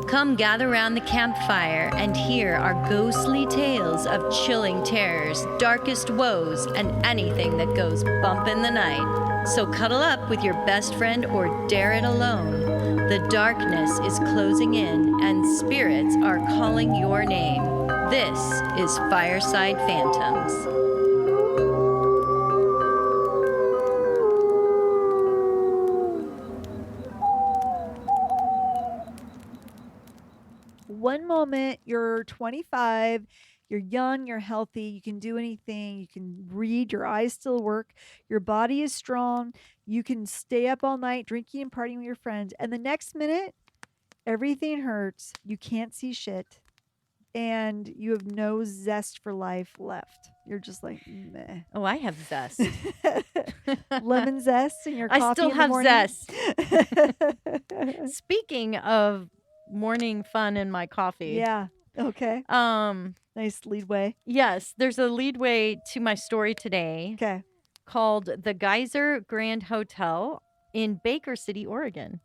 Come gather round the campfire and hear our ghostly tales of chilling terrors, darkest woes, and anything that goes bump in the night. So cuddle up with your best friend or dare it alone. The darkness is closing in and spirits are calling your name. This is Fireside Phantoms. One moment you're 25, you're young, you're healthy, you can do anything, you can read, your eyes still work, your body is strong, you can stay up all night drinking and partying with your friends. And the next minute, everything hurts, you can't see shit, and you have no zest for life left. You're just like, meh. Oh, I have zest. Lemon zest in your coffee I still in the have morning? zest. Speaking of morning fun in my coffee. Yeah. Okay. Nice leadway. Yes, there's a leadway to my story today. Okay. Called the Geiser Grand Hotel in Baker City, Oregon.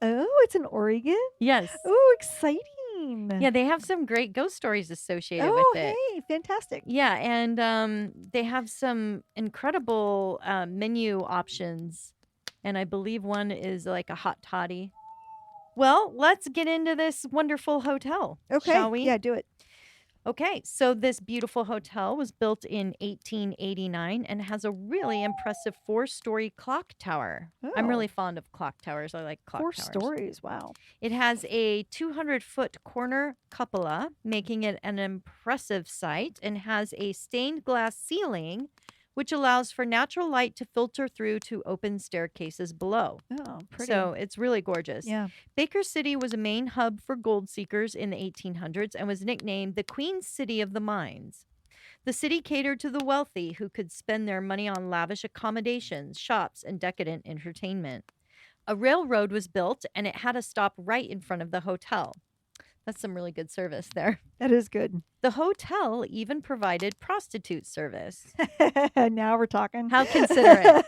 Oh, it's in Oregon? Yes. Oh, exciting. Yeah, they have some great ghost stories associated with it. Oh, hey, fantastic. Yeah, and they have some incredible menu options. And I believe one is like a hot toddy. Well, let's get into this wonderful hotel, Okay. shall we? Yeah, do it. Okay, so this beautiful hotel was built in 1889 and has a really impressive 4-story clock tower. I'm Oh. really fond of clock towers. I like clock 4 towers. stories. Wow. It has a 200-foot corner cupola, making it an impressive sight, and has a stained glass ceiling, which allows for natural light to filter through to open staircases below. Oh, pretty. So it's really gorgeous. Yeah. Baker City was a main hub for gold seekers in the 1800s and was nicknamed the Queen City of the Mines. The city catered to the wealthy who could spend their money on lavish accommodations, shops, and decadent entertainment. A railroad was built, and it had a stop right in front of the hotel. That's some really good service there. That is good. The hotel even provided prostitute service. Now we're talking. How considerate.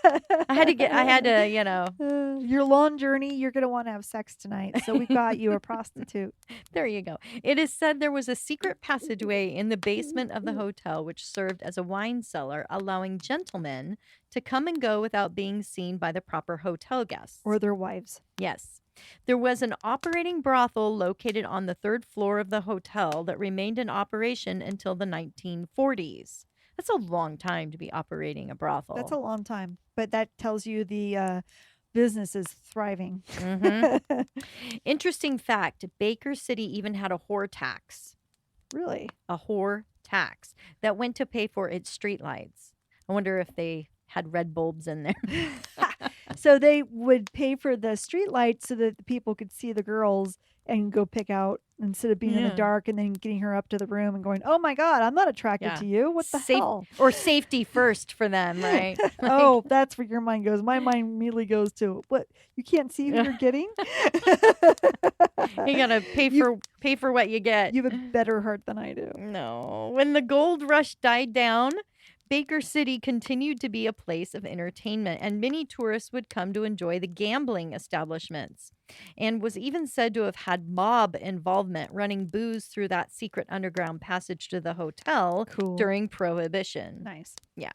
I had to, your long journey, you're going to want to have sex tonight. So we got you a prostitute. There you go. It is said there was a secret passageway in the basement of the hotel, which served as a wine cellar, allowing gentlemen to come and go without being seen by the proper hotel guests. Or their wives. Yes. There was an operating brothel located on the 3rd floor of the hotel that remained in operation until the 1940s. That's a long time to be operating a brothel. That's a long time. But that tells you the business is thriving. Mm-hmm. Interesting fact, Baker City even had a whore tax. Really? A whore tax that went to pay for its streetlights. I wonder if they had red bulbs in there. So they would pay for the street lights so that the people could see the girls and go pick out instead of being in the dark and then getting her up to the room and going, oh my God, I'm not attracted to you. What the hell? Or safety first for them, right? Oh, that's where your mind goes. My mind immediately goes to, what? You can't see who you're getting? You gotta pay for what you get. You have a better heart than I do. No. When the gold rush died down, Baker City continued to be a place of entertainment, and many tourists would come to enjoy the gambling establishments, and was even said to have had mob involvement running booze through that secret underground passage to the hotel during Prohibition. Nice. Yeah.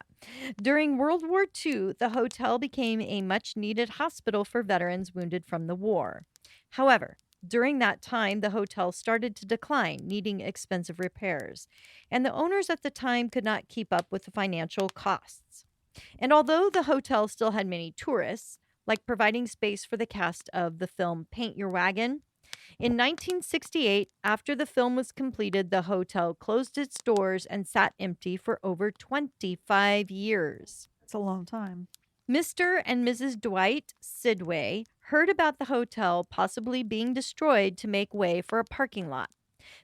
During World War II, the hotel became a much-needed hospital for veterans wounded from the war. However, during that time, the hotel started to decline, needing expensive repairs, and the owners at the time could not keep up with the financial costs. And although the hotel still had many tourists, like providing space for the cast of the film Paint Your Wagon, in 1968, after the film was completed, the hotel closed its doors and sat empty for over 25 years. It's a long time. Mr. and Mrs. Dwight Sidway heard about the hotel possibly being destroyed to make way for a parking lot.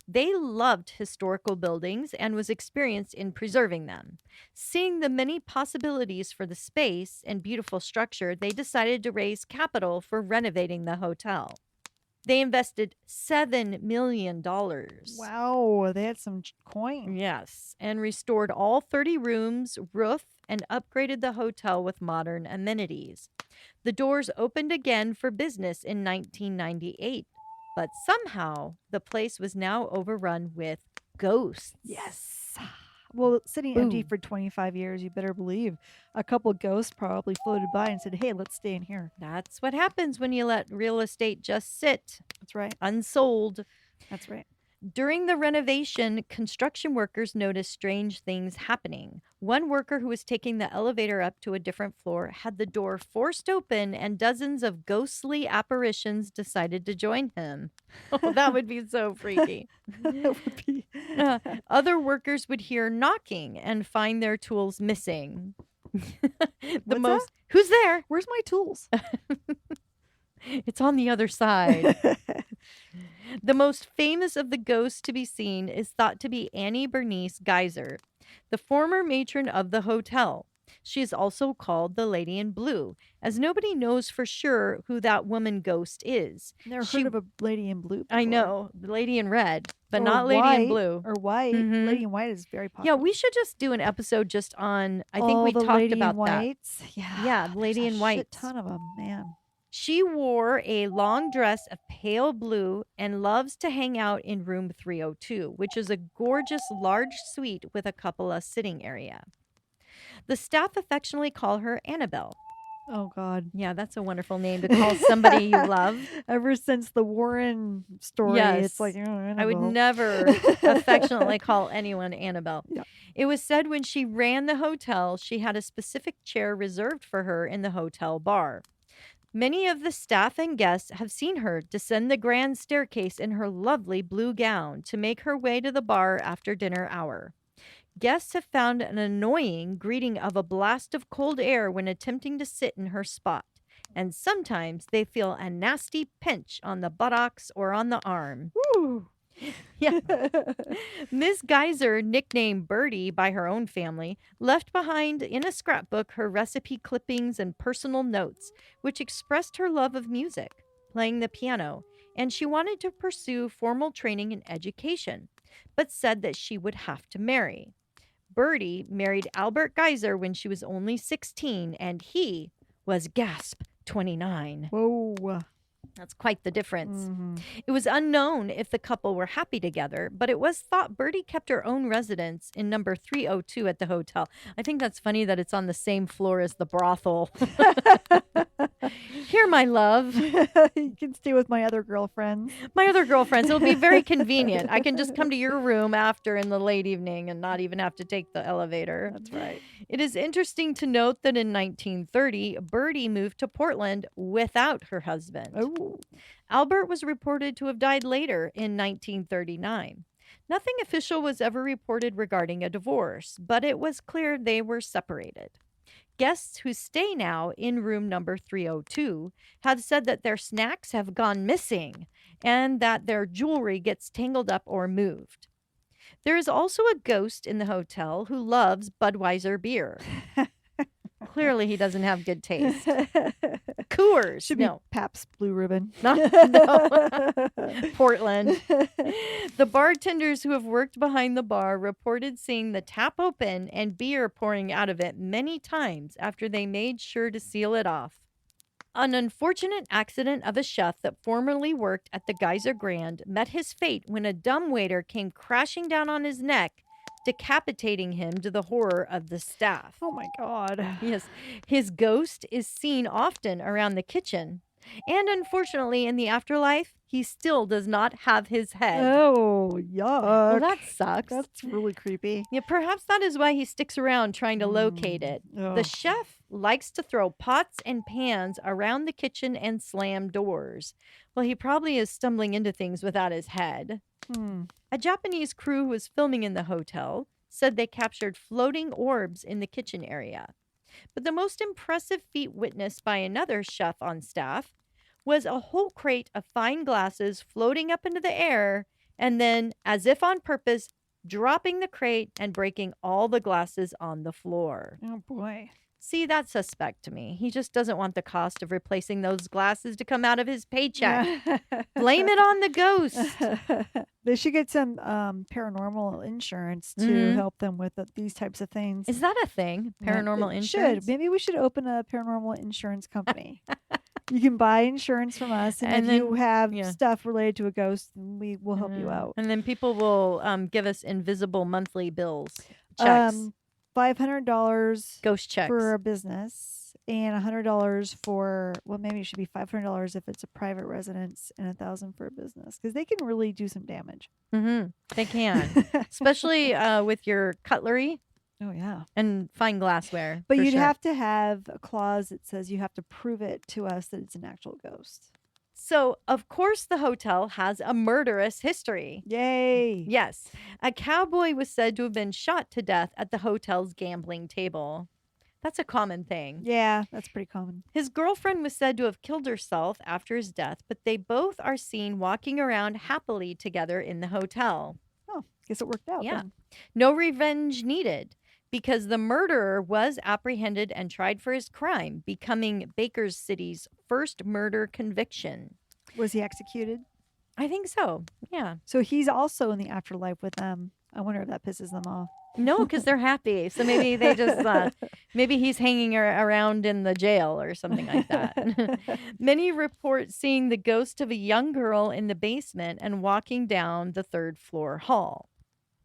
They loved historical buildings and was experienced in preserving them. Seeing the many possibilities for the space and beautiful structure, they decided to raise capital for renovating the hotel. They invested $7 million. Wow, they had some coin. Yes, and restored all 30 rooms, roof, and upgraded the hotel with modern amenities. The doors opened again for business in 1998. But somehow the place was now overrun with ghosts. Yes. Well, sitting empty Boom. for 25 years, you better believe a couple ghosts probably floated by and said, "Hey, let's stay in here." That's what happens when you let real estate just sit That's right. unsold. That's right. During the renovation, construction workers noticed strange things happening. One worker who was taking the elevator up to a different floor had the door forced open, and dozens of ghostly apparitions decided to join him. Oh, that would be so freaky. That would be. Uh, Other workers would hear knocking and find their tools missing. What's that? Who's there? Where's my tools? It's on the other side. The most famous of the ghosts to be seen is thought to be Annie Bernice Geiser, the former matron of the hotel. She is also called the Lady in Blue, as nobody knows for sure who that woman ghost is. Never She- heard of a lady in blue. I before. know, the Lady in Red, but Or not Lady in white, Blue. or white. Mhm. Lady in white is very Yeah, popular. we should just do an episode just on. I think All we the talked lady about in that. whites. Yeah. Yeah, the Lady there's in a whites. Shit ton of them, man. She wore a long dress of pale blue and loves to hang out in room 302, which is a gorgeous large suite with a couple of sitting area. The staff affectionately call her Annabelle. Oh God. Yeah, that's a wonderful name to call somebody you love. Ever since the Warren story, Yes. it's like, oh, I would Annabelle. never affectionately call anyone Annabelle. Yeah. It was said when she ran the hotel, she had a specific chair reserved for her in the hotel bar. Many of the staff and guests have seen her descend the grand staircase in her lovely blue gown to make her way to the bar after dinner hour. Guests have found an annoying greeting of a blast of cold air when attempting to sit in her spot, and sometimes they feel a nasty pinch on the buttocks or on the arm. Woo. Yeah. Miss Geiser, nicknamed Birdie by her own family, left behind in a scrapbook her recipe clippings and personal notes, which expressed her love of music, playing the piano, and she wanted to pursue formal training and education, but said that she would have to marry. Birdie married Albert Geiser when she was only 16, and he was, gasp, 29. Whoa. That's quite the difference. Mhm. It was unknown if the couple were happy together, but it was thought Birdie kept her own residence in number 302 at the hotel. I think that's funny that it's on the same floor as the brothel. Here, my love. You can stay with my other girlfriends. My other girlfriends. It'll be very convenient. I can just come to your room after in the late evening and not even have to take the elevator. That's right. It is interesting to note that in 1930, Birdie moved to Portland without her husband. Oh. Albert was reported to have died later in 1939. Nothing official was ever reported regarding a divorce, but it was clear they were separated. Guests who stay now in room number 302 have said that their snacks have gone missing and that their jewelry gets tangled up or moved. There is also a ghost in the hotel who loves Budweiser beer. Clearly, he doesn't have good taste. Coors. Should be No. Pabst Blue Ribbon. No. Portland. The bartenders who have worked behind the bar reported seeing the tap open and beer pouring out of it many times after they made sure to seal it off. An unfortunate accident of a chef that formerly worked at the Geyser Grand met his fate when a dumbwaiter came crashing down on his neck, decapitating him to the horror of the staff. Oh my God. Yes, his ghost is seen often around the kitchen. And unfortunately, in the afterlife, he still does not have his head. Oh, yuck. Well, that sucks. That's really creepy. Yeah, perhaps that is why he sticks around trying to locate it. Oh. The chef likes to throw pots and pans around the kitchen and slam doors. Well, he probably is stumbling into things without his head. Hmm. A Japanese crew who was filming in the hotel said they captured floating orbs in the kitchen area. But the most impressive feat witnessed by another chef on staff was a whole crate of fine glasses floating up into the air and then, as if on purpose, dropping the crate and breaking all the glasses on the floor. Oh boy. See, that's suspect to me. He just doesn't want the cost of replacing those glasses to come out of his paycheck. Blame it on the ghost. They should get some paranormal insurance to Mhm. help them with these types of things. Is that a thing? Yeah, Paranormal it insurance? Should. Maybe we should open a paranormal insurance company. You can buy insurance from us, and And if you then, have yeah. stuff related to a ghost, then we will help you out. And then people will give us invisible monthly bills, checks, $500 ghost for checks. a business, and $100 for, well, maybe it should be $500 if it's a private residence, and 1,000 for a business, because they can really do some damage. They can, especially with your cutlery Oh yeah. and fine glassware. But for you'd sure. have to have a clause that says you have to prove it to us that it's an actual ghost. So, of course, the hotel has a murderous history. Yay. Yes, a cowboy was said to have been shot to death at the hotel's gambling table. That's a common thing. Yeah, that's pretty common. His girlfriend was said to have killed herself after his death, but they both are seen walking around happily together in the hotel. Oh, guess it worked out. Yeah. Then. No revenge needed because the murderer was apprehended and tried for his crime, becoming Baker's City's first murder conviction. Was he executed? I think so. Yeah. So he's also in the afterlife with them. I wonder if that pisses them off. No, because they're happy. So maybe they just, maybe he's hanging around in the jail or something like that. Many report seeing the ghost of a young girl in the basement and walking down the third floor hall.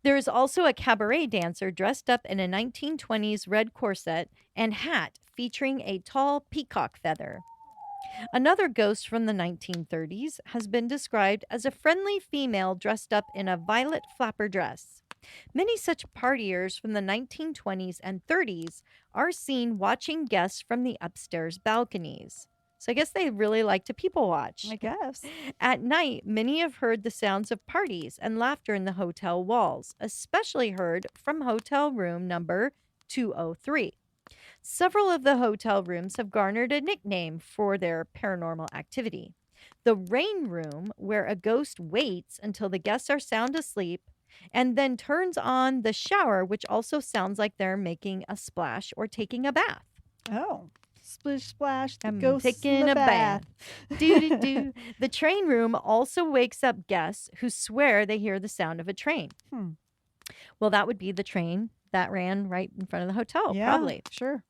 There is also a cabaret dancer dressed up in a 1920s red corset and hat featuring a tall peacock feather. Another ghost from the 1930s has been described as a friendly female dressed up in a violet flapper dress. Many such partiers from the 1920s and 30s are seen watching guests from the upstairs balconies. So I guess they really like to people watch. I guess. At night, many have heard the sounds of parties and laughter in the hotel walls, especially heard from hotel room number 203. Several of the hotel rooms have garnered a nickname for their paranormal activity. The rain room, where a ghost waits until the guests are sound asleep and then turns on the shower, which also sounds like they're making a splash or taking a bath. Oh. Splish splash, the I'm ghost taking in the a bath. bath. Do. The train room also wakes up guests who swear they hear the sound of a train. Well, that would be the train that ran right in front of the hotel, Yeah, probably. sure.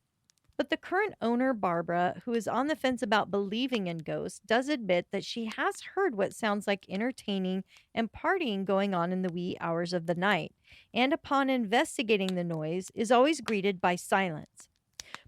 But the current owner, Barbara, who is on the fence about believing in ghosts, does admit that she has heard what sounds like entertaining and partying going on in the wee hours of the night, and upon investigating the noise, is always greeted by silence.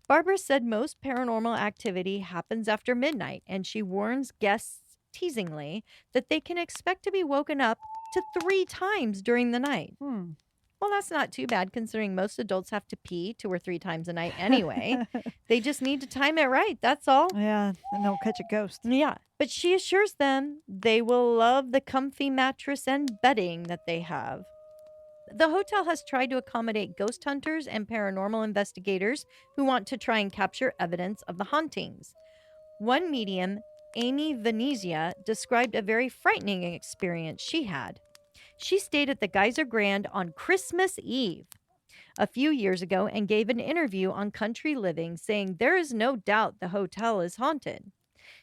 Barbara said most paranormal activity happens after midnight, and she warns guests teasingly that they can expect to be woken up to 3 times during the night. Well, that's not too bad considering most adults have to pee 2 or 3 times a night anyway. They just need to time it right, that's all. Yeah, and they'll catch a ghost. Yeah, but she assures them they will love the comfy mattress and bedding that they have. The hotel has tried to accommodate ghost hunters and paranormal investigators who want to try and capture evidence of the hauntings. One medium, Amy Venezia, described a very frightening experience she had. She stayed at the Geyser Grand on Christmas Eve a few years ago and gave an interview on Country Living saying there is no doubt the hotel is haunted.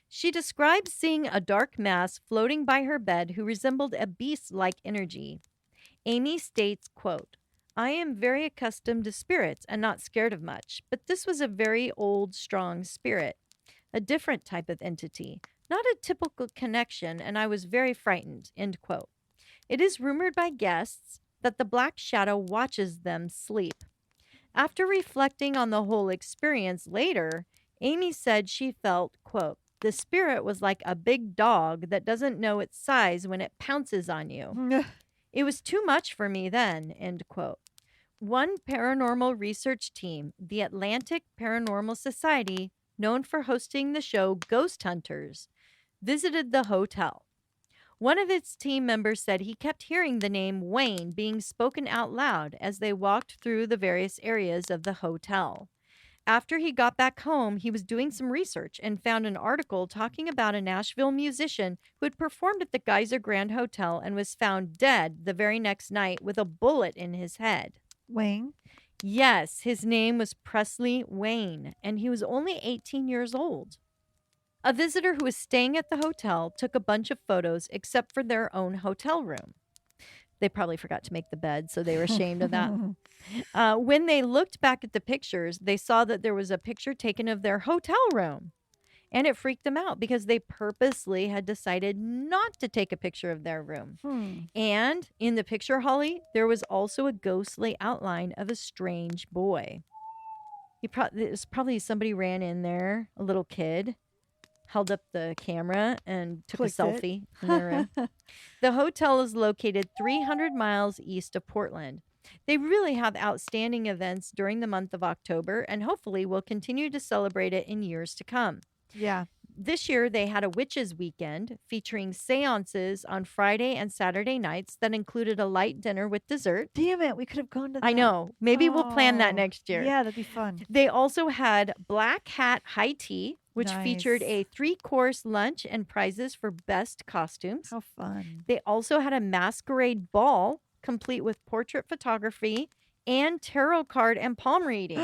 She described seeing a dark mass floating by her bed who resembled a beast-like energy. Amy states, quote, I am very accustomed to spirits and not scared of much, but this was a very old, strong spirit, a different type of entity, not a typical connection, and I was very frightened, end quote. It is rumored by guests that the black shadow watches them sleep. After reflecting on the whole experience later, Amy said she felt, quote, the spirit was like a big dog that doesn't know its size when it pounces on you. It was too much for me then, end quote. One paranormal research team, the Atlantic Paranormal Society, known for hosting the show Ghost Hunters, visited the hotel. One of its team members said he kept hearing the name Wayne being spoken out loud as they walked through the various areas of the hotel. After he got back home, he was doing some research and found an article talking about a Nashville musician who had performed at the Geiser Grand Hotel and was found dead the very next night with a bullet in his head. Wayne? Yes, his name was Presley Wayne, and he was only 18 years old. A visitor who was staying at the hotel took a bunch of photos except for their own hotel room. They probably forgot to make the bed, so they were ashamed of that. When they looked back at the pictures, they saw that there was a picture taken of their hotel room. And it freaked them out because they purposely had decided not to take a picture of their room. And in the picture, Holly, there was also a ghostly outline of a strange boy. It's probably somebody ran in there, a little kid, held up the camera and took Clicked a it. selfie in their room. The hotel is located 300 miles east of Portland. They really have outstanding events during the month of October and hopefully will continue to celebrate it in years to come. Yeah. This year, they had a witches' weekend featuring seances on Friday and Saturday nights that included a light dinner with dessert. Damn it. We could have gone to that. I know. Maybe we'll plan that Oh, next year. Yeah, that'd be fun. They also had Black Hat High Tea, which featured Nice. a 3-course lunch and prizes for best costumes. How fun. They also had a masquerade ball, complete with portrait photography and tarot card and palm readings.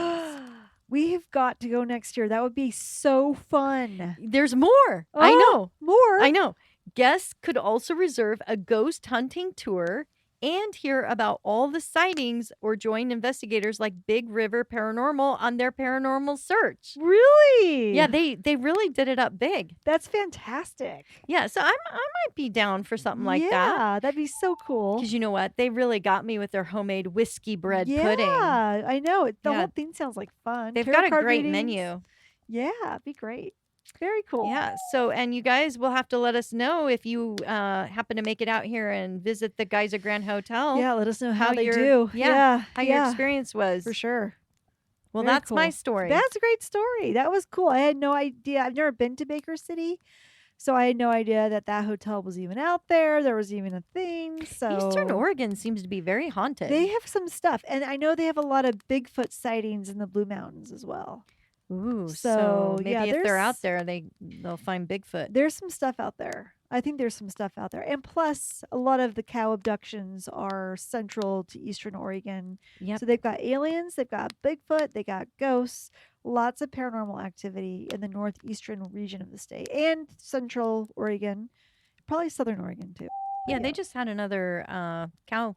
We have got to go next year. That would be so fun. There's more. I know. More. I know. Guests could also reserve a ghost hunting tour and hear about all the sightings or join investigators like Big River Paranormal on their paranormal search. Really? Yeah, they really did it up big. That's fantastic. Yeah, so I might be down for something like that. Yeah, that'd be so cool. Because you know what? They really got me with their homemade whiskey bread pudding. Yeah, I know. The Yeah. whole thing sounds like fun. They've Tarot got a card great readings. menu. Yeah, it'd be great. Very cool. Yeah. So, and you guys will have to let us know if you happen to make it out here and visit the Geyser Grand Hotel. Yeah, let us know how they your- do. yeah, how your yeah, experience was. for sure. Well, Very that's my cool. story. That's a great story. That was cool. I had no idea. I've never been to Baker City, so I had no idea that hotel was even out there. There was even a thing. So Eastern Oregon seems to be very haunted. they have some stuff, and I know they have a lot of Bigfoot sightings in the Blue Mountains as well. Ooh, So, so maybe yeah, if they're there's- out there, they'll find Bigfoot. There's some stuff out there. I think there's some stuff out there, and plus, a lot of the cow abductions are central to Eastern Oregon. Yep. So they've got aliens, they've got Bigfoot, they got ghosts, lots of paranormal activity in the northeastern region of the state and Central Oregon, probably Southern Oregon too. Yeah, they just had another cow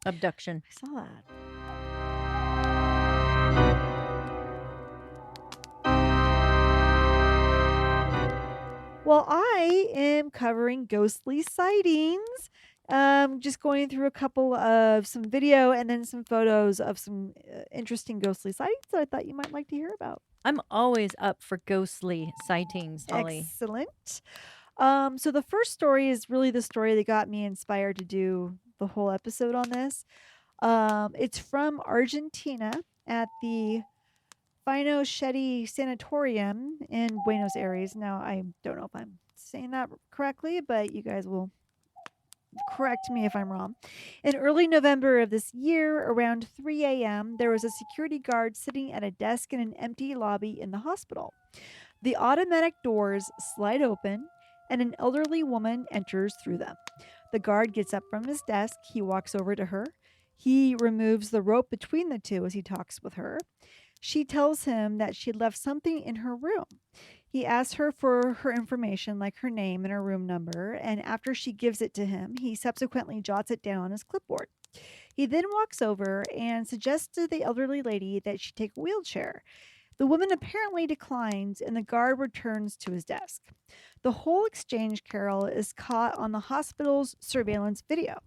abduction. I saw that. Well, I am covering ghostly sightings. Just going through a couple of some video and then some photos of some interesting ghostly sightings that I thought you might like to hear about. I'm always up for ghostly sightings, Holly. Excellent. So the first story is really the story that got me inspired to do the whole episode on this. It's from Argentina at the Finochetti Sanatorium in Buenos Aires. Now, I don't know if I'm saying that correctly, but you guys will correct me if I'm wrong. In early November of this year, around 3 a.m., there was a security guard sitting at a desk in an empty lobby in the hospital. The automatic doors slide open, and an elderly woman enters through them. The guard gets up from his desk. He walks over to her. He removes the rope between the two as he talks with her. She tells him that she left something in her room. He asks her for her information, like her name and her room number, and after she gives it to him, he subsequently jots it down on his clipboard. He then walks over and suggests to the elderly lady that she take a wheelchair. The woman apparently declines, and the guard returns to his desk. The whole exchange, Carol, is caught on the hospital's surveillance video.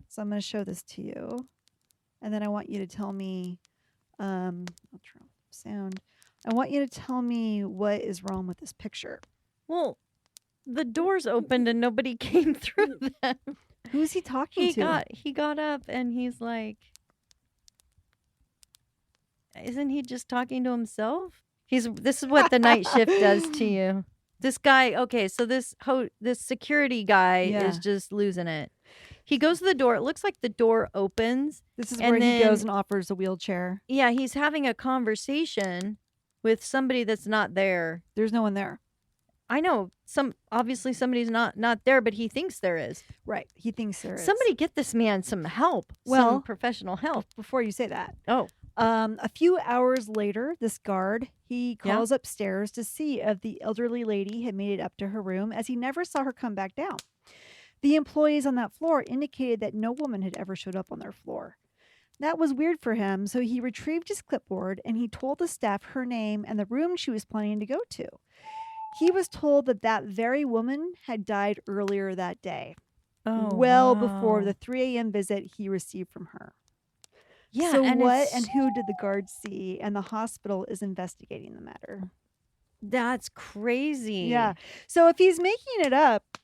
So I'm going to show this to you, and then I want you to tell me, I'll turn off sound. I want you to tell me what is wrong with this picture. Well, the doors opened and nobody came through them. Who is he talking to? He got up and he's like, isn't he just talking to himself? This is what the night shift does to you. This guy, okay, so this security guy Yeah. is just losing it. He goes to the door. It looks like the door opens. This is And where he goes then- and offers a wheelchair. Yeah, he's having a conversation with somebody that's not there. There's no one there. I know obviously somebody's not there, but he thinks there is. Right. He thinks there is. Somebody get this man some help. Well- some professional help. Before you say that. Oh, A few hours later, this guard, he Yeah. calls upstairs to see if the elderly lady had made it up to her room, as he never saw her come back down. The employees on that floor indicated that no woman had ever showed up on their floor. That was weird for him, so he retrieved his clipboard and he told the staff her name and the room she was planning to go to. He was told that that very woman had died earlier that day, Oh, well before wow. the 3 a.m. visit he received from her. Yeah, So and what it's and who did the guards see? And the hospital is investigating the matter. that's Yeah. crazy. So if he's making it up,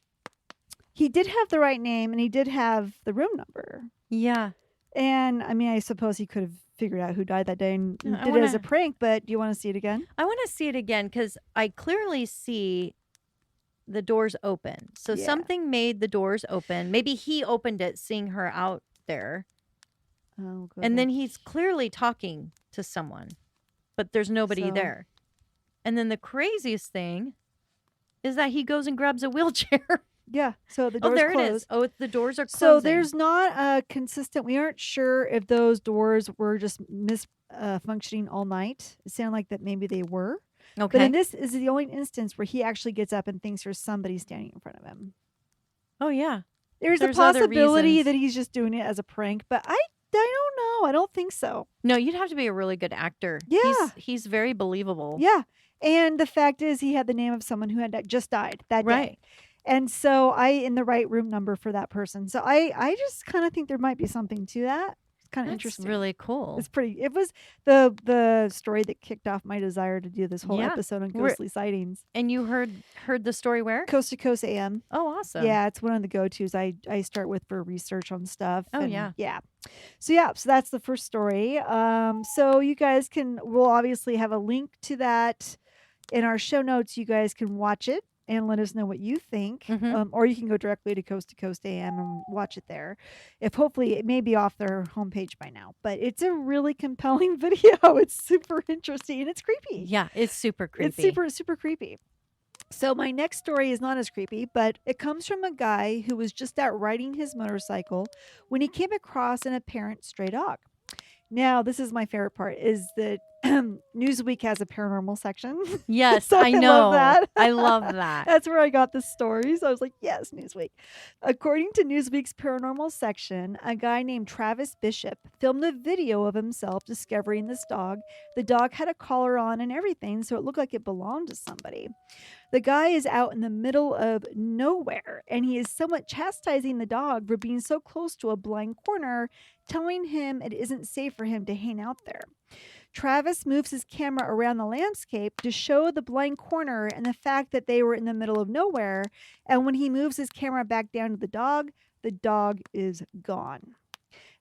he did have the right name and he did have the room number. Yeah. And I mean, I suppose he could have figured out who died that day and I did it as a wanna prank, but do you want to see it again? I wanna see it again because I clearly see the doors open. So Yeah. something made the doors open. Maybe he opened it, seeing her out there. Oh, go And back. then he's clearly talking to someone, but there's nobody So- there. And then the craziest thing is that he goes and grabs a wheelchair. Yeah. So the Oh, door's there closed. it is. Oh, the doors are closing. So there's not a consistent. We aren't sure if those doors were just functioning all night. It sounded like that maybe they were. But okay. in this is the only instance where he actually gets up and thinks there's somebody standing in front of him. Oh, yeah. There's a There's other possibility reasons. that he's just doing it as a prank, but I don't know. I don't think so. No, you'd have to be a really good actor. Yeah. He's very believable. Yeah. And the fact is he had the name of someone who had just died that Right. day. And so I in the right room number for that person. So I just kind of think there might be something to that. It's kind of That's interesting. really cool. It's pretty. It was the story that kicked off my desire to do this whole Yeah. episode on We're- ghostly sightings. And you heard the story where? Coast to Coast AM. Oh, awesome. Yeah, it's one of the go-tos I start with for research on stuff. Oh, and yeah. Yeah. So that's the first story. So you guys we'll obviously have a link to that in our show notes. You guys can watch it and let us know what you think. Mhm. Or you can go directly to Coast AM and watch it there. If hopefully it may be off their homepage by now, but it's a really compelling video. It's super interesting and it's creepy. Yeah, it's super creepy. It's super, super creepy. So my next story is not as creepy, but it comes from a guy who was just out riding his motorcycle when he came across an apparent stray dog. Now, this is my favorite part, is that Newsweek has a paranormal section. Yes, So I know. love that. I love that. That's where I got this story. So I was like, yes, Newsweek. According to Newsweek's paranormal section, a guy named Travis Bishop filmed a video of himself discovering this dog. The dog had a collar on and everything, so it looked like it belonged to somebody. The guy is out in the middle of nowhere, and he is somewhat chastising the dog for being so close to a blind corner, telling him it isn't safe for him to hang out there. Travis moves his camera around the landscape to show the blind corner and the fact that they were in the middle of nowhere. And when he moves his camera back down to the dog is gone.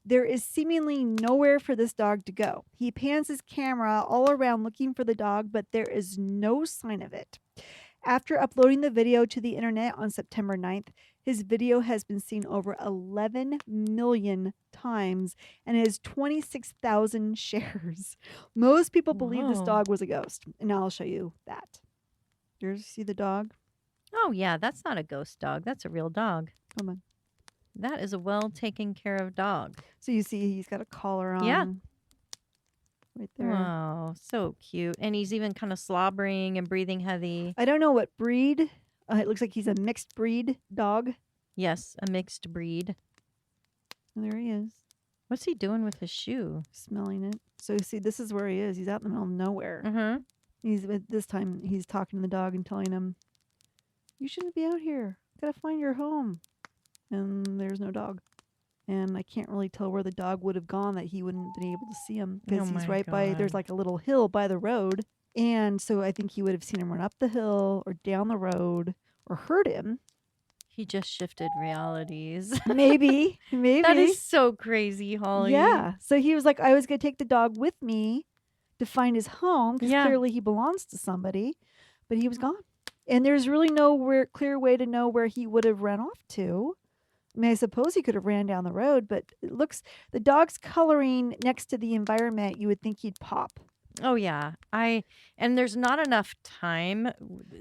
There is seemingly nowhere for this dog to go. He pans his camera all around looking for the dog, but there is no sign of it. After uploading the video to the internet on September 9th, his video has been seen over 11 million times and has 26,000 shares. Most people believe this Whoa. dog was a ghost, and I'll show you that. You see the dog? Oh, yeah, that's not a ghost dog. That's a real dog. Come on. That is a well taken care of dog. So you see he's got a collar on. Yeah. Right there. Wow, so cute. And he's even kind of slobbering and breathing heavy. I don't know what breed. It looks like he's a mixed breed dog. Yes, a mixed breed. And there he is, What's he doing with his shoe? smelling it. So you see, this is where he is. He's out in the middle of nowhere. Mm-hmm. This time he's talking to the dog and telling him, "You shouldn't be out here. Gotta find your home." And there's no dog. And I can't really tell where the dog would have gone that he wouldn't have been able to see him because Oh he's my right by, there's God. like a little hill by the road. And so I think he would have seen him run up the hill or down the road or heard him. He just shifted realities. Maybe. That is so crazy, Holly. Yeah. So he was like, I was going to take the dog with me to find his home because Yeah. clearly he belongs to somebody, but he was gone. And there's really no clear way to know where he would have run off to. I mean, I suppose he could have ran down the road, but it looks, the dog's coloring next to the environment, you would think he'd pop Oh yeah. And there's not enough time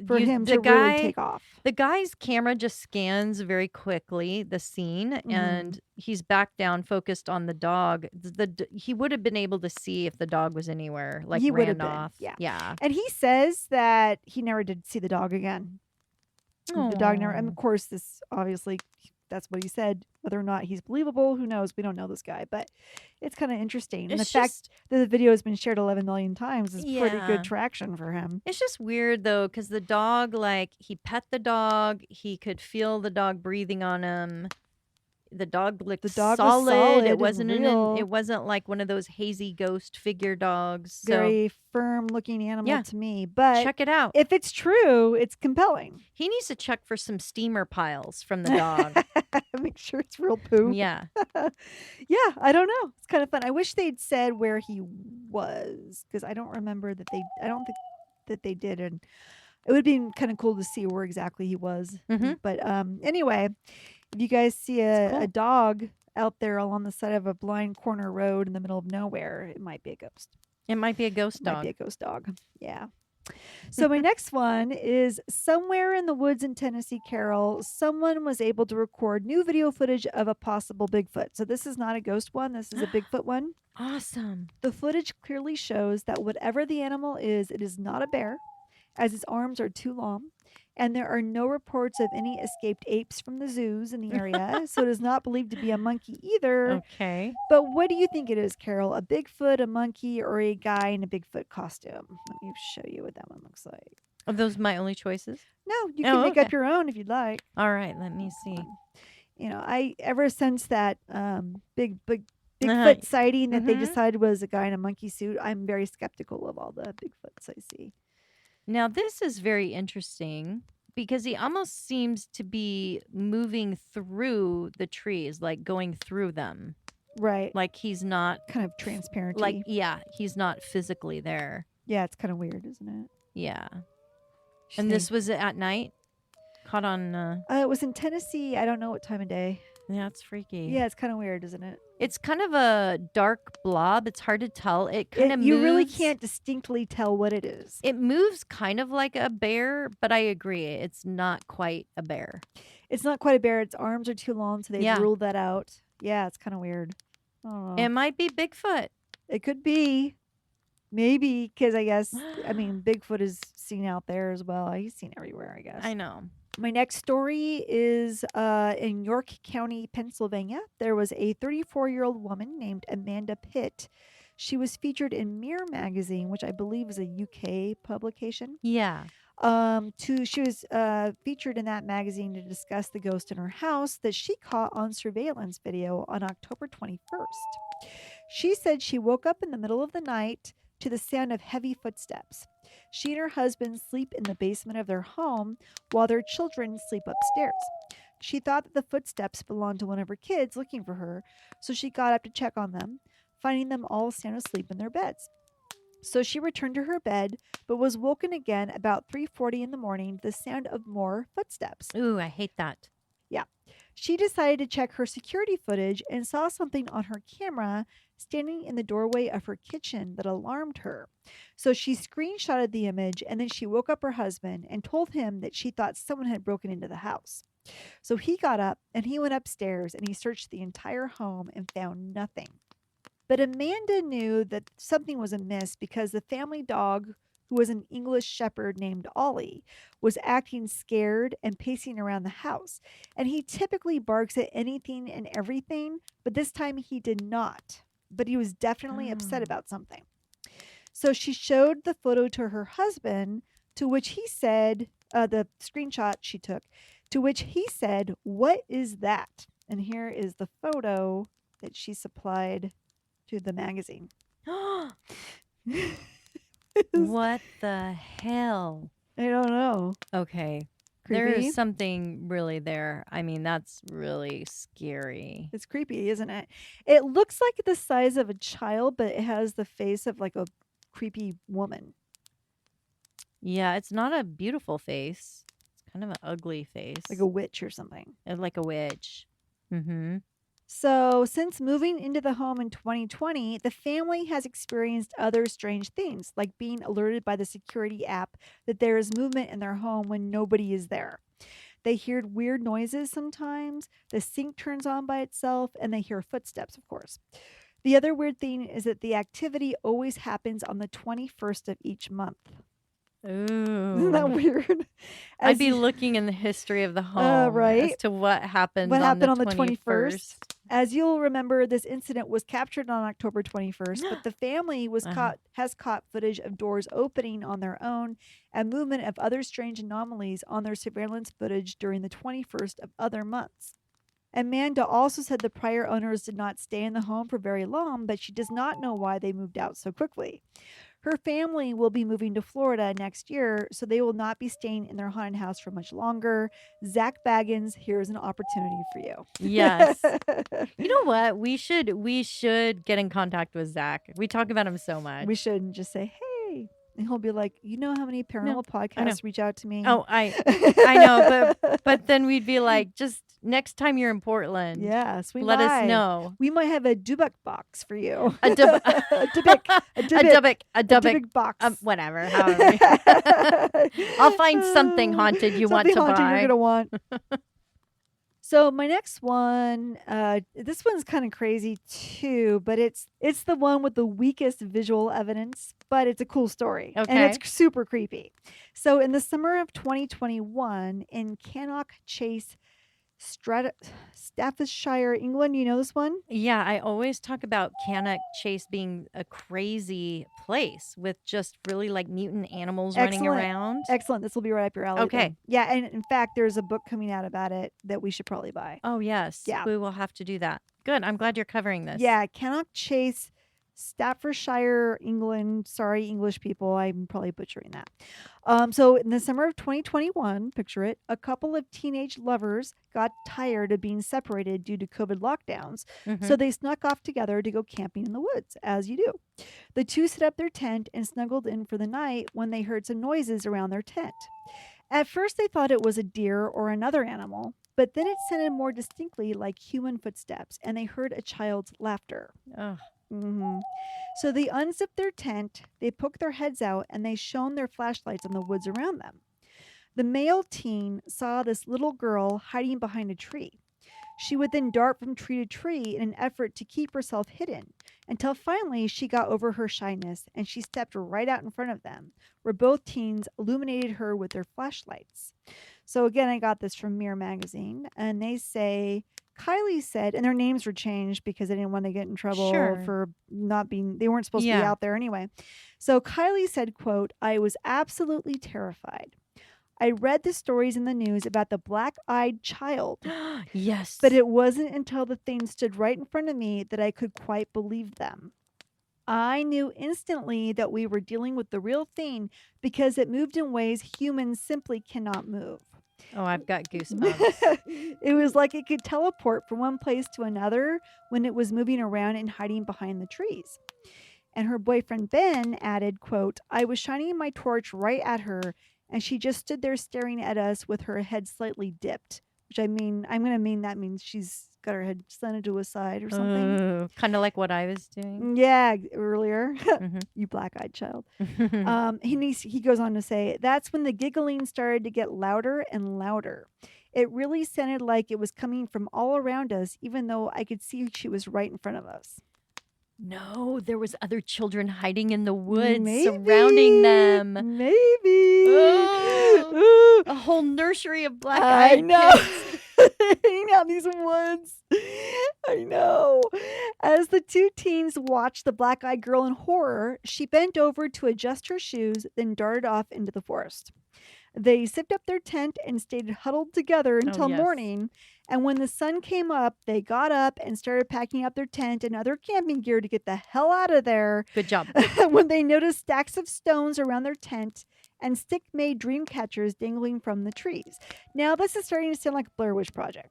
for him the to guy, really take off. The guy's camera just scans very quickly the scene, and he's back down focused on the dog. He would have been able to see if the dog was anywhere, like He would have ran been, off. yeah. Yeah. And he says that he never did see the dog again. The dog never, and of course, this obviously that's what he said. Whether or not he's believable, who knows? We don't know this guy, but it's kind of interesting. And the It's fact just that the video has been shared 11 million times is pretty good yeah. traction for him. It's just weird though, because the dog, like, he pet the dog, he could feel the dog breathing on him. The dog looked The dog was solid. solid and It real, wasn't like one of those hazy ghost figure dogs. So very firm looking animal yeah, to me. But check it out. if it's true, it's compelling. He needs to check for some steamer piles from the dog. Make sure it's real poo. Yeah. Yeah, I don't know. It's kind of fun. I wish they'd said where he was because I don't remember that they. I don't think that they did, and it would be kind of cool to see where exactly he was. Mhm. But anyway, if you guys see It's a cool. dog out there along the side of a blind corner road in the middle of nowhere, it might be a ghost. It might be a ghost It might be dog. a ghost dog. Yeah. So my next one is somewhere in the woods in Tennessee, Carol, someone was able to record new video footage of a possible Bigfoot. So this is not a ghost one, this is a Bigfoot one. Awesome. The footage clearly shows that whatever the animal is, it is not a bear, as its arms are too long, and there are no reports of any escaped apes from the zoos in the area, so it is not believed to be a monkey either. Okay. But what do you think it is, Carol? A Bigfoot, a monkey, or a guy in a Bigfoot costume? Let me show you what that one looks like. Are those my only choices? No, you Oh, can make okay. up your own if you'd like. All right, let me see. You know, I ever since that Bigfoot Uh-huh. sighting that they Mhm. decided was a guy in a monkey suit, I'm very skeptical of all the Bigfoots I see. Now, this is very interesting because he almost seems to be moving through the trees, like going through them. Right. Like he's not, Kind of transparent. like, yeah, he's not physically there. Yeah, it's kind of weird, isn't it? Yeah. She's And this saying- was at night? Caught on, it was in Tennessee. I don't know what time of day. yeah, it's freaky. Yeah, it's kind of weird, isn't it? It's kind of a dark blob. It's hard to tell. It kind of moves. You really can't distinctly tell what it is. It moves kind of like a bear, but I agree. It's not quite a bear. It's not quite a bear. Its arms are too long, so they've Yeah. ruled that out. Yeah, it's kind of weird. I don't know. It might be Bigfoot. It could be. Maybe, because I guess, I mean, Bigfoot is seen out there as well. He's seen everywhere, I guess. I know. My next story is in York County, Pennsylvania. There was a 34-year-old woman named Amanda Pitt. She was featured in Mirror magazine, which I believe is a UK publication. Yeah. She was featured in that magazine to discuss the ghost in her house that she caught on surveillance video on October 21st. She said she woke up in the middle of the night to the sound of heavy footsteps. She and her husband sleep in the basement of their home while their children sleep upstairs. She thought that the footsteps belonged to one of her kids looking for her, so she got up to check on them, finding them all sound asleep in their beds. So she returned to her bed, but was woken again about 3:40 in the morning to the sound of more footsteps. Ooh, I hate that. She decided to check her security footage and saw something on her camera standing in the doorway of her kitchen that alarmed her. So she screenshotted the image and then she woke up her husband and told him that she thought someone had broken into the house. So he got up and he went upstairs and he searched the entire home and found nothing. But Amanda knew that something was amiss because the family dog, who was an English shepherd named Ollie, was acting scared and pacing around the house. And he typically barks at anything and everything, but this time he did not. But he was definitely upset Oh. about something. So she showed the photo to her husband, to which he said, the screenshot she took, to which he said, "What is that?" And here is the photo that she supplied to the magazine. What the hell? I don't know. Okay. Creepy. There's something really there. I mean, that's really scary. It's creepy, isn't it? It looks like the size of a child, but it has the face of like a creepy woman. Yeah, it's not a beautiful face. It's kind of an ugly face. Like a witch or something. Like a witch. Mm-hmm. So, since moving into the home in 2020, the family has experienced other strange things, like being alerted by the security app that there is movement in their home when nobody is there. They hear weird noises sometimes, the sink turns on by itself, and they hear footsteps, of course. The other weird thing is that the activity always happens on the 21st of each month. Isn't that Ooh. weird? I'd As be you looking in the history of the home as right? to what What happened on the happened on the 21st? 21st. As you'll remember, this incident was captured on October 21st, but the family Uh-huh. has caught footage of doors opening on their own and movement of other strange anomalies on their surveillance footage during the 21st of other months. Amanda also said the prior owners did not stay in the home for very long, but she does not know why they moved out so quickly. Her family will be moving to Florida next year, so they will not be staying in their haunted house for much longer. Zach Baggins, here's an opportunity for Yes. you. You know what? We should get in contact with Zach. We talk about him so We much. shouldn't just say, hey. And he'll be like, you know how many No, paranormal I know. podcasts reach out to me? Oh, I know, but then we'd be like, just next time you're in Portland, Yeah, swing let us by. know. We might have a Dubak box for you. A dub a Dybbuk, a Dybbuk, Dubbock, a a Dubbock, Dybbuk box. whatever, however. I'll find something haunted you want Something to haunted you're buy. gonna want. So my next one, this one's kind of crazy too, but it's the one with the weakest visual evidence, but it's a cool story and Okay. it's super creepy. So in the summer of 2021 in Cannock Chase, Staffordshire, England, you know this one? Yeah, I always talk about Cannock Chase being a crazy place with just really like mutant animals running Excellent. around. Excellent. This will be right up your alley. Okay. Then. Yeah, and in fact, there's a book coming out about it that we should probably buy. Oh, yes. Yeah. We will have to do that. Good. I'm glad you're covering this. Yeah, Cannock Chase, Staffordshire, England. Sorry, English people. I'm probably butchering that. So in the summer of 2021, picture it, a couple of teenage lovers got tired of being separated due to COVID lockdowns. So they snuck off together to go camping in the woods, as you do. The two set up their tent and snuggled in for the night when they heard some noises around their tent. At first, they thought it was a deer or another animal, but then it sounded more distinctly like human footsteps, and they heard a child's laughter. Oh, So they unzipped their tent, they poked their heads out, and they shone their flashlights on the woods around them. The male teen saw this little girl hiding behind a tree. She would then dart from tree to tree in an effort to keep herself hidden until finally she got over her shyness and she stepped right out in front of them, where both teens illuminated her with their flashlights. So again, I got this from Mirror Magazine, and they say Kylie said, and their names were changed because they didn't want to get in trouble Sure. for not being, they weren't supposed to be Yeah. out there anyway. So Kylie said, quote, I was absolutely terrified. I read the stories in the news about the black-eyed child, Yes. but it wasn't until the thing stood right in front of me that I could quite believe them. I knew instantly that we were dealing with the real thing because it moved in ways humans simply cannot move. Oh, I've got goosebumps. It was like it could teleport from one place to another when it was moving around and hiding behind the trees. And her boyfriend Ben added, quote, I was shining my torch right at her, and she just stood there staring at us with her head slightly dipped. Which I'm going to mean that means she's got her head slanted to a side or something. Kind of like what I was doing. Yeah, earlier. You black-eyed child. He goes on to say, that's when the giggling started to get louder and louder. It really sounded like it was coming from all around us, even though I could see she was right in front of us. No, there was other children hiding in the woods Maybe, surrounding them. Maybe. Oh, a whole nursery of black-eyed I know. kids. Hanging out in these woods. I know. As the two teens watched the black-eyed girl in horror, she bent over to adjust her shoes, then darted off into the forest. They zipped up their tent and stayed huddled together until yes. morning. And when the sun came up, they got up and started packing up their tent and other camping gear to get the hell out of there. Good job. When they noticed stacks of stones around their tent and stick-made dream catchers dangling from the trees. Now, this is starting to sound like a Blair Witch Project.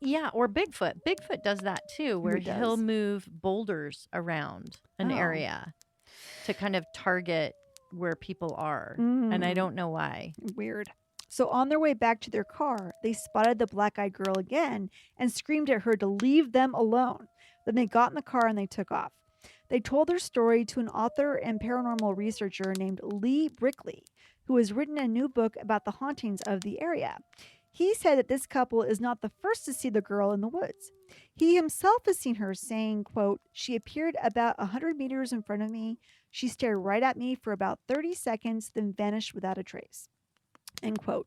Yeah, or Bigfoot. Bigfoot does that too, where he'll move boulders around an area to kind of target where people are. And I don't know why. Weird. So on their way back to their car, they spotted the black-eyed girl again and screamed at her to leave them alone. Then they got in the car and they took off. They told their story to an author and paranormal researcher named Lee Brickley, who has written a new book about the hauntings of the area. He said that this couple is not the first to see the girl in the woods. He himself has seen her, saying, quote, "She appeared about 100 meters in front of me. She stared right at me for about 30 seconds, then vanished without a trace." End quote.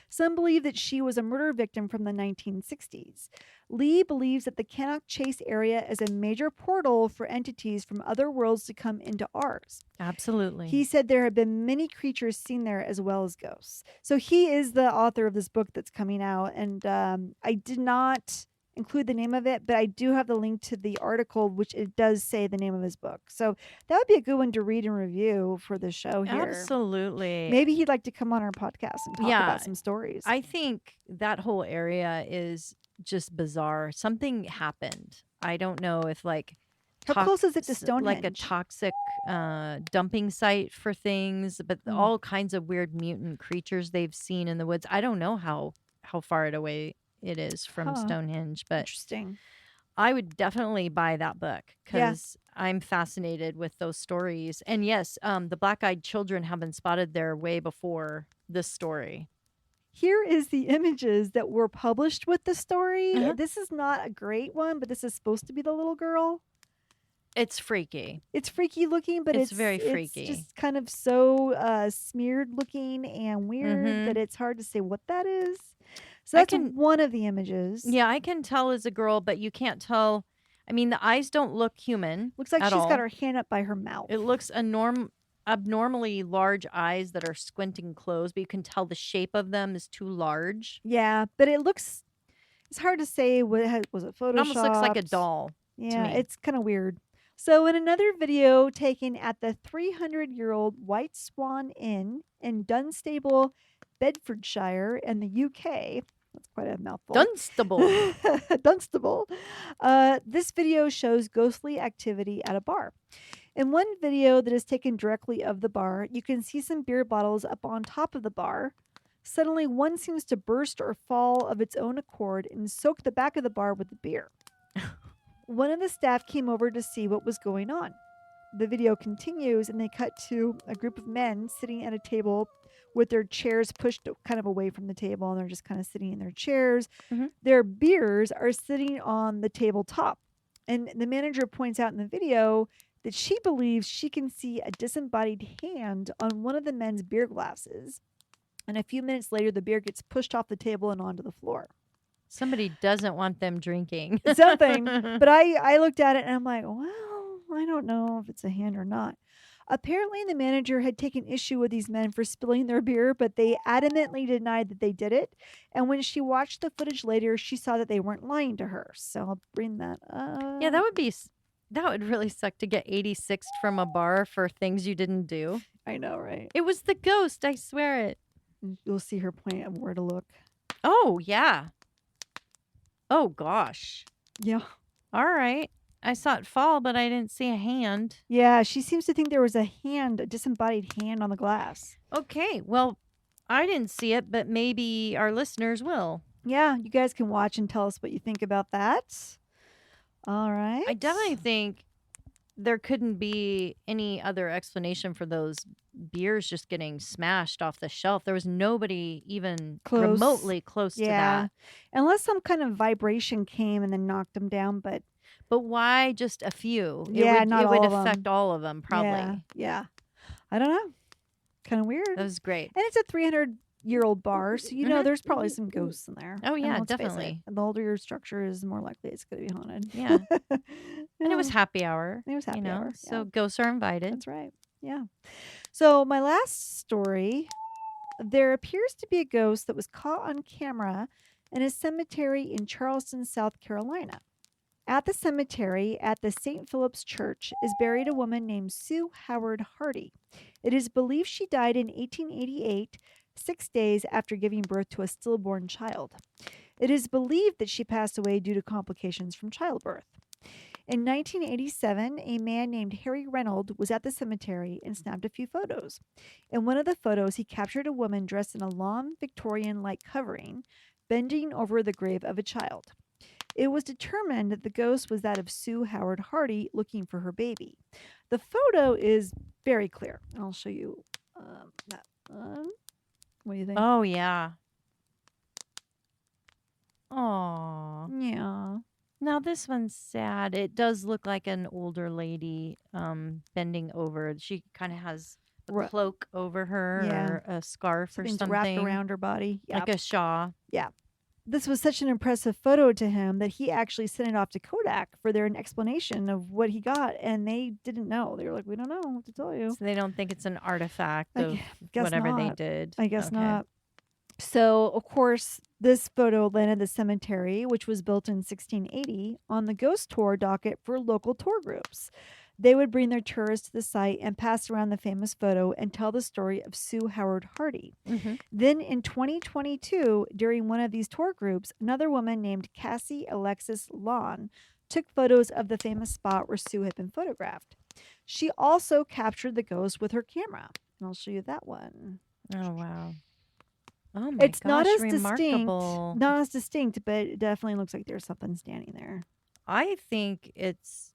Some believe that she was a murder victim from the 1960s. Lee believes that the Cannock Chase area is a major portal for entities from other worlds to come into ours. Absolutely. He said there have been many creatures seen there as well as ghosts. So he is the author of this book that's coming out. And I did not include the name of it, but I do have the link to the article, which it does say the name of his book. So that would be a good one to read and review for the show here. Absolutely. Maybe he'd like to come on our podcast and talk Yeah, about some stories. I think that whole area is just bizarre. Something happened. I don't know if like How close is it to tox- like a Stonehenge? toxic dumping site for things, but Mm. all kinds of weird mutant creatures they've seen in the woods. I don't know how far away it is from Huh. Stonehenge, but Interesting. I would definitely buy that book Yeah. because I'm fascinated with those stories. And yes, the black-eyed children have been spotted there way before this story. Here is the images that were published with the story. Uh-huh. This is not a great one, but this is supposed to be the little girl. It's freaky. It's freaky looking, but It's very freaky. It's just kind of so smeared looking and weird Mhm. that it's hard to say what that is. So I that's can- one of the images. Yeah, I can tell as a girl, but you can't tell. I mean, the eyes don't look human. Looks like at she's all. got her hand up by her mouth. It looks abnormally large eyes that are squinting closed, but you can tell the shape of them is too large. Yeah, but it looks. It's hard to say. Was it Photoshopped? It almost looks like a doll. Yeah, me. it's kind of weird. So, in another video taken at the 300-year-old White Swan Inn in Dunstable, Bedfordshire, in the UK, that's quite a mouthful. Dunstable. Dunstable. This video shows ghostly activity at a bar. In one video that is taken directly of the bar, you can see some beer bottles up on top of the bar. Suddenly, one seems to burst or fall of its own accord and soak the back of the bar with the beer. One of the staff came over to see what was going on. The video continues and they cut to a group of men sitting at a table with their chairs pushed kind of away from the table, and they're just kind of sitting in their chairs. Mhm. Their beers are sitting on the tabletop. And the manager points out in the video that she believes she can see a disembodied hand on one of the men's beer glasses. And a few minutes later, the beer gets pushed off the table and onto the floor. Somebody doesn't want them drinking. Something. But I looked at it and I'm like, well, I don't know if it's a hand or not. Apparently, the manager had taken issue with these men for spilling their beer, but they adamantly denied that they did it. And when she watched the footage later, she saw that they weren't lying to her. So I'll bring that up. Yeah, that would really suck to get 86'd from a bar for things you didn't do. I know, right? It was the ghost, I swear it. You'll see her point of where to look. Oh, yeah. Oh, gosh. Yeah. All right. I saw it fall, but I didn't see a hand. Yeah, she seems to think there was a hand, a disembodied hand on the glass. Okay. Well, I didn't see it, but maybe our listeners will. Yeah, you guys can watch and tell us what you think about that. All right. I definitely think there couldn't be any other explanation for those beers just getting smashed off the shelf. There was nobody even Close. remotely close to that. Unless some kind of vibration came and then knocked them down, but But why just a few? Yeah, it not would all of 'em. affect all of them, probably. Yeah. I don't know. Kind of weird. That was great. And it's a 300-year-old bar, so you know there's probably some ghosts in there. Oh, And yeah, let's face it, definitely. the older your structure is, the more likely it's going to be haunted. Yeah. And it was Yeah, happy hour. it was happy you know, hour. so Yeah, ghosts are invited. that's right. Yeah. So my last story, there appears to be a ghost that was caught on camera in a cemetery in Charleston, South Carolina. At the cemetery at the St. Philip's Church is buried a woman named Sue Howard Hardy. It is believed she died in 1888, 6 days after giving birth to a stillborn child. It is believed that she passed away due to complications from childbirth. In 1987, a man named Harry Reynolds was at the cemetery and snapped a few photos. In one of the photos, he captured a woman dressed in a long Victorian-like covering, bending over the grave of a child. It was determined that the ghost was that of Sue Howard Hardy looking for her baby. The photo is very clear. I'll show you that one. What do you think? Oh, yeah. Aw. Yeah. Now this one's sad. It does look like an older lady bending over. She kind of has a Ru- cloak over her yeah. or a scarf or Something's wrapped something, around her body. like Yep. a shawl. Yeah. This was such an impressive photo to him that he actually sent it off to Kodak for their explanation of what he got, and they didn't know. They were like, "We don't know what to tell you." So they don't think it's an artifact of Guess whatever they not. did. I guess Okay. not. So, of course, this photo landed the cemetery, which was built in 1680, on the ghost tour docket for local tour groups. They would bring their tourists to the site and pass around the famous photo and tell the story of Sue Howard Hardy. Mm-hmm. Then in 2022, during one of these tour groups, another woman named Cassie Alexis Lawn took photos of the famous spot where Sue had been photographed. She also captured the ghost with her camera. And I'll show you that one. Oh, wow. Oh, my It's gosh. not as Remarkable. distinct, but it definitely looks like there's something standing there. I think it's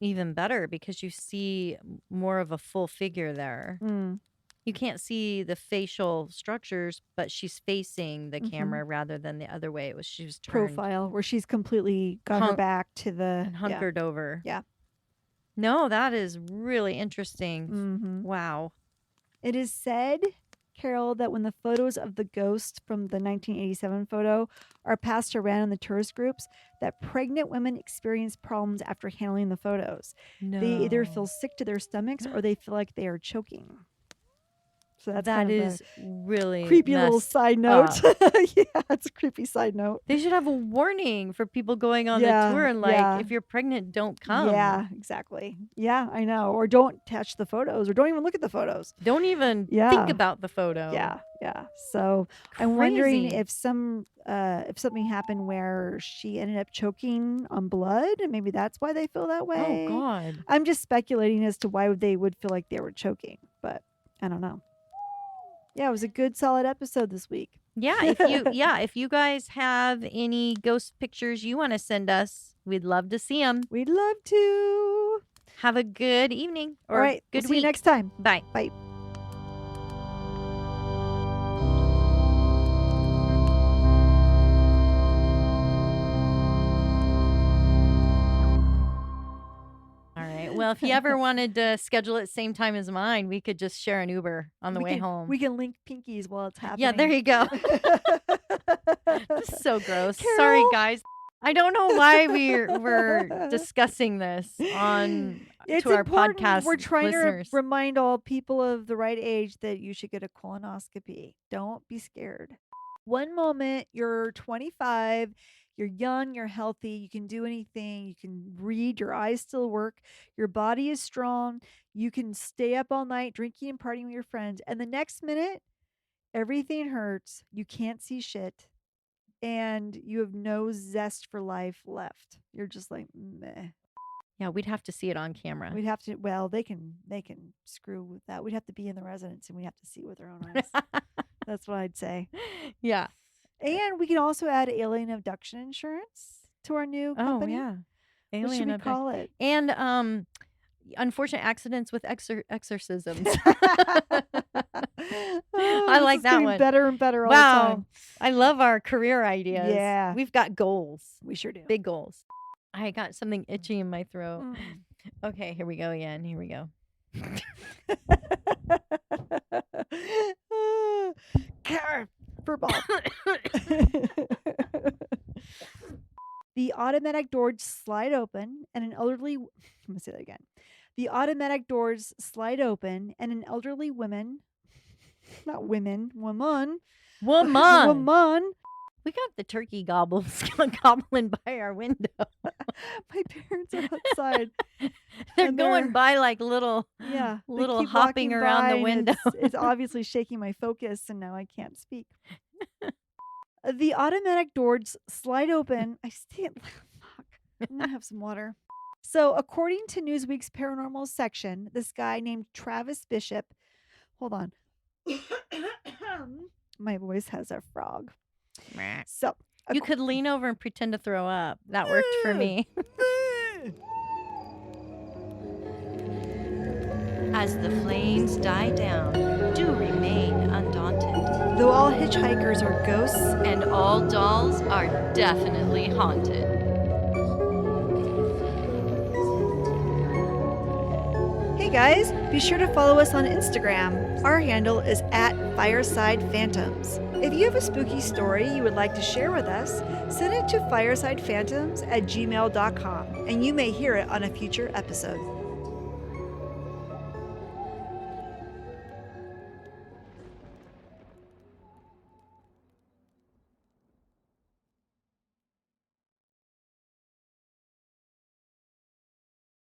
even better because you see more of a full figure there. Mm. You can't see the facial structures, but she's facing the camera rather than the other way. She was turned Profile where she's completely got her back to the and hunkered over. Yeah. No, that is really interesting. Mm-hmm. Wow. It is said, Carol, that when the photos of the ghost from the 1987 photo are passed around in the tourist groups, that pregnant women experience problems after handling the photos. No. They either feel sick to their stomachs or they feel like they are choking. So that's that kind of is really creepy little side note. Yeah, it's a creepy side note. They should have a warning for people going on the tour and if you're pregnant, don't come. Yeah, exactly. Yeah, I know. Or don't touch the photos or don't even look at the photos. Don't even think about the photo. Yeah, yeah. So I'm wondering if something happened where she ended up choking on blood and maybe that's why they feel that way. Oh God. I'm just speculating as to why they would feel like they were choking, but I don't know. Yeah, it was a good solid episode this week. Yeah, if you guys have any ghost pictures you want to send us, we'd love to see them. We'd love to. Have a good evening or All right, good we'll week. See you next time. Bye. Bye. All right. Well, if you ever wanted to schedule it same time as mine, we could just share an Uber on the way home. We can link pinkies while it's happening. Yeah, there you go. This is so gross. Carol? Sorry, guys. I don't know why we're discussing this on it's to our important. podcast. We're trying listeners. to remind all people of the right age that you should get a colonoscopy. Don't be scared. One moment you're 25, you're young, you're healthy, you can do anything, you can read, your eyes still work, your body is strong, you can stay up all night drinking and partying with your friends, and the next minute everything hurts, you can't see shit, and you have no zest for life left. You're just like, meh. Yeah, we'd have to see it on camera. We'd have to. Well, they can screw with that. We'd have to be in the residence, and we'd have to see with our own eyes. That's what I'd say. Yeah, and we can also add alien abduction insurance to our new company. Oh yeah, alien what should we call it? And unfortunate accidents with exorcisms. I like that one. Better and better all the time. I love our career ideas. Yeah. We've got goals. We sure do. Big goals. I got something itchy in my throat. Okay, here we go again. Here we go. Football. The automatic doors slide open and an elderly... Let me say that again. The automatic doors slide open and an elderly woman... Not women. Woman. Woman. We got the turkey gobbles gobbling by our window. My parents are outside. They're going by like little hopping around the window. It's obviously shaking my focus, and now I can't speak. The automatic doors slide open. I stand. Fuck. I'm gonna have some water. So, according to Newsweek's paranormal section, this guy named Travis Bishop. Hold on. My voice has a frog. So you could lean over and pretend to throw up. That worked for me. As the flames die down, do remain undaunted. Though all hitchhikers are ghosts, And all dolls are definitely haunted. hey guys, be sure to follow us on Instagram. Our handle is @FiresidePhantoms. If you have a spooky story you would like to share with us, send it to firesidephantoms@gmail.com and you may hear it on a future episode.